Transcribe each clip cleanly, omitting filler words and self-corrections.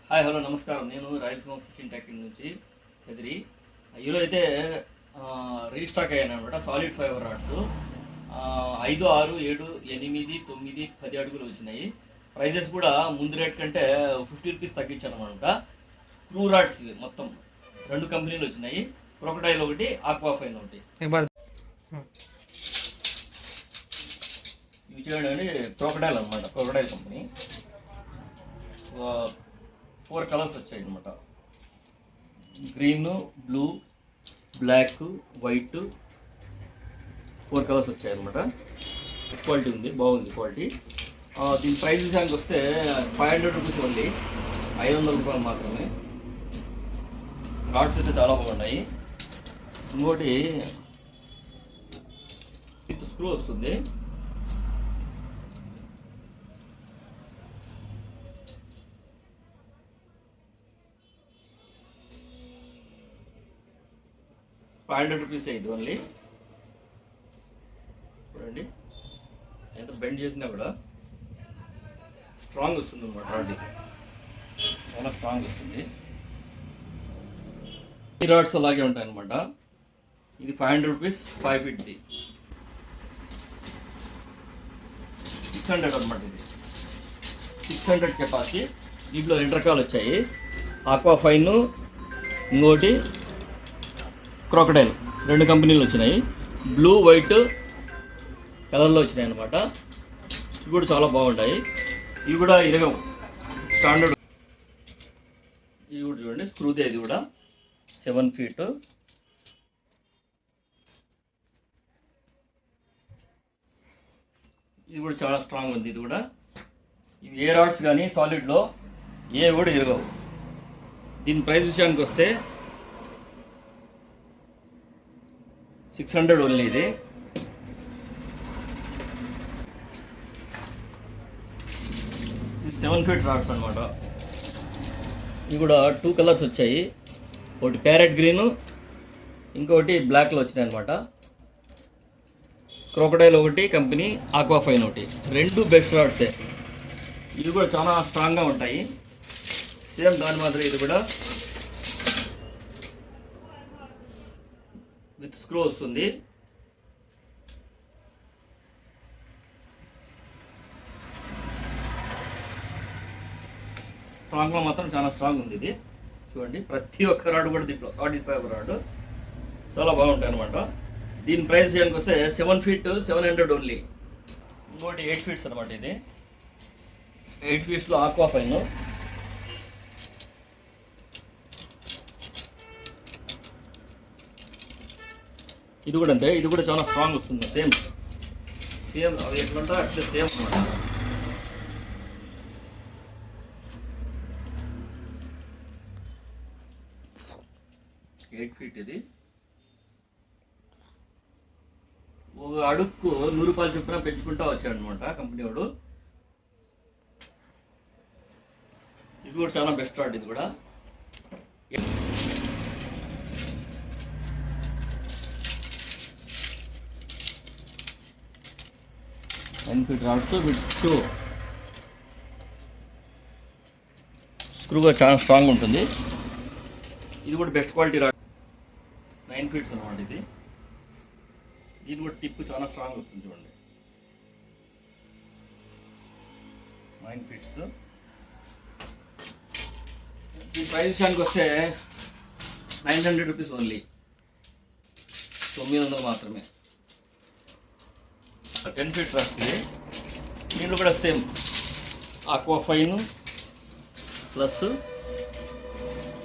Hi hello నమస్కారం. నేను Rayalaseema fishing technique నుంచి ఎదిరి. ఈరోజు అయితే రీస్టాక్ అయ్యాను అనమాట. సాలిడ్ ఫైబర్ రాడ్స్ 5, 6, 7, 8, 9, 10 అడుగులు వచ్చినాయి. ప్రైజెస్ కూడా ముందు రేట్ కంటే 50 రూపీస్ తగ్గించాను అనమాట. స్క్రూ రాడ్స్ మొత్తం 2 కంపెనీలు వచ్చినాయి. క్రొకడైల్ ఒకటి, ఆక్వాఫైన్ ఒకటి. ఇవి చూడండి, క్రొకడైల్ అనమాట. క్రొకడైల్ కంపెనీ 4 కలర్స్ వచ్చాయి అనమాట. Green, blue, black, white 4 colours వచ్చాయి అనమాట. క్వాలిటీ ఉంది, బాగుంది క్వాలిటీ. దీని ప్రైస్ విషయానికి వస్తే 500 రూపీస్ ఓన్లీ, 500 రూపాయలు మాత్రమే. రాడ్స్ అయితే చాలా బాగున్నాయి. ఇంకోటి విత్ స్క్రూ వస్తుంది. ₹500 ఇది ఓన్లీ. చూడండి ఎంత బెండ్ చేసినా కూడా స్ట్రాంగ్ వస్తుంది అన్నమాట. రాడ్ చాలా స్ట్రాంగ్ వస్తుంది. ఈ రాడ్స్ అలాగే ఉంటాయి అన్నమాట. ఇది ₹500, 5 ఫీట్ది 600 అనమాట. ఇది 600 కెపాసిటీ. దీంట్లో 2 రకాలు వచ్చాయి. ఆక్వాఫైన్, ఇంకోటి క్రొకడైల్. 2 కంపెనీలు వచ్చినాయి. బ్లూ, వైట్ కలర్లో వచ్చినాయి అనమాట. ఇవి కూడా చాలా బాగుంటాయి. ఇవి కూడా 20 స్టాండర్డ్. ఇవి కూడా చూడండి, స్క్రూదే. ఇది కూడా 7 ఫీట్. ఇది కూడా చాలా స్ట్రాంగ్ ఉంది. ఇది కూడా ఇవి ఏ రాడ్స్ కానీ సాలిడ్లో ఏ కూడా ఇరగవు. దీని ప్రైస్ విషయానికి వస్తే 600 ఓన్లీ. ఇది 7 ఫీట్ రాడ్స్ అనమాట. ఇవి కూడా 2 కలర్స్ వచ్చాయి. ఒకటి ప్యారెట్ గ్రీను, ఇంకొకటి బ్లాక్లో వచ్చినాయి అనమాట. క్రొకడైల్ ఒకటి కంపెనీ, ఆక్వాఫైన్ ఒకటి. 2 బెస్ట్ రాడ్సే. ఇవి కూడా చాలా స్ట్రాంగ్గా ఉంటాయి. సేమ్ దాని మాదిరి ఇది కూడా విత్ స్క్రూ వస్తుంది. స్ట్రాంగ్గా మాత్రం చాలా స్ట్రాంగ్ ఉంది. ఇది చూడండి, ప్రతి ఒక్క రాడు కూడా దీంట్లో సాలిడ్ ఫైబర్ రాడు చాలా బాగుంటాయి అనమాట. దీని ప్రైస్ చేయడానికి వస్తే 7 ఫీట్ 700 ఓన్లీ. ఇంకోటి 8 ఫీట్స్ అనమాట. ఇది 8 ఫీట్స్లో ఆక్వాఫైన్. ఇది కూడా అంతే. ఇది కూడా చాలా స్ట్రాంగ్ వస్తుంది. సేమ్ అవి ఎట్లుంటా అట్లా సేమ్ అనమాట. Eight feet. ఇది ఒక అడుక్కు ₹100 చొప్పున పెంచుకుంటా వచ్చాడు అనమాట కంపెనీ వాడు. ఇది కూడా చాలా బెస్ట్ రాడ్. ఇది కూడా 9 ఫీట్ రాడ్స్ విత్ స్క్రూగా చాలా స్ట్రాంగ్ ఉంటుంది. ఇది కూడా బెస్ట్ క్వాలిటీ రాడ్. 9 ఫీట్స్ అనమాట. ఇది కూడా టిప్ చాలా స్ట్రాంగ్ వస్తుంది. చూడండి, 9 ఫీట్స్. ఈ ప్రైస్ విషయానికి వస్తే 900 రూపీస్ ఓన్లీ, 900 మాత్రమే. 10 ఫీట్ రాస్తుంది. దీంట్లో కూడా సేమ్ ఆక్వాఫైన్ ప్లస్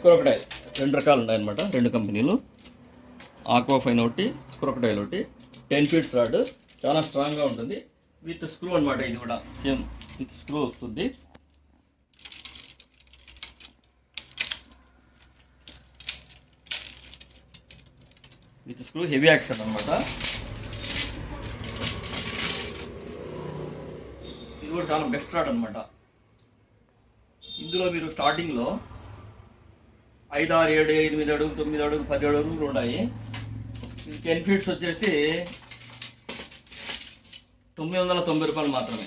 క్రొకడైల్ 2 రకాలు ఉన్నాయన్నమాట. 2 కంపెనీలు, ఆక్వాఫైన్ ఒకటి, క్రొకడైల్ ఒకటి. 10 ఫీట్స్ రాడ్ చాలా స్ట్రాంగ్గా ఉంటుంది. విత్ స్క్రూ అనమాట. ఇది కూడా సేమ్ విత్ స్క్రూ వస్తుంది. విత్ స్క్రూ హెవీ యాక్షన్ అనమాట. ఇది కూడా చాలా బెస్ట్ రాడ్ అనమాట. ఇందులో మీరు స్టార్టింగ్లో 5, 6, 7, 8 అడుగు, 9 అడుగు, 10 అడుగులు ఉన్నాయి. 10 ఫీట్స్ వచ్చేసి ₹990 మాత్రమే.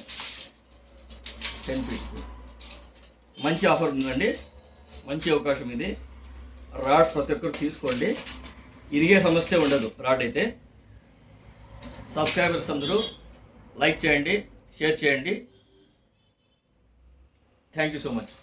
10 ఫీట్స్ మంచి ఆఫర్ ఉందండి. మంచి అవకాశం ఇది. రాడ్స్ ప్రతి ఒక్కరు తీసుకోండి, ఇరిగే సమస్య ఉండదు రాడ్ అయితే. సబ్స్క్రైబర్స్ అందరూ లైక్ చేయండి, షేర్ చేయండి. Thank you so much.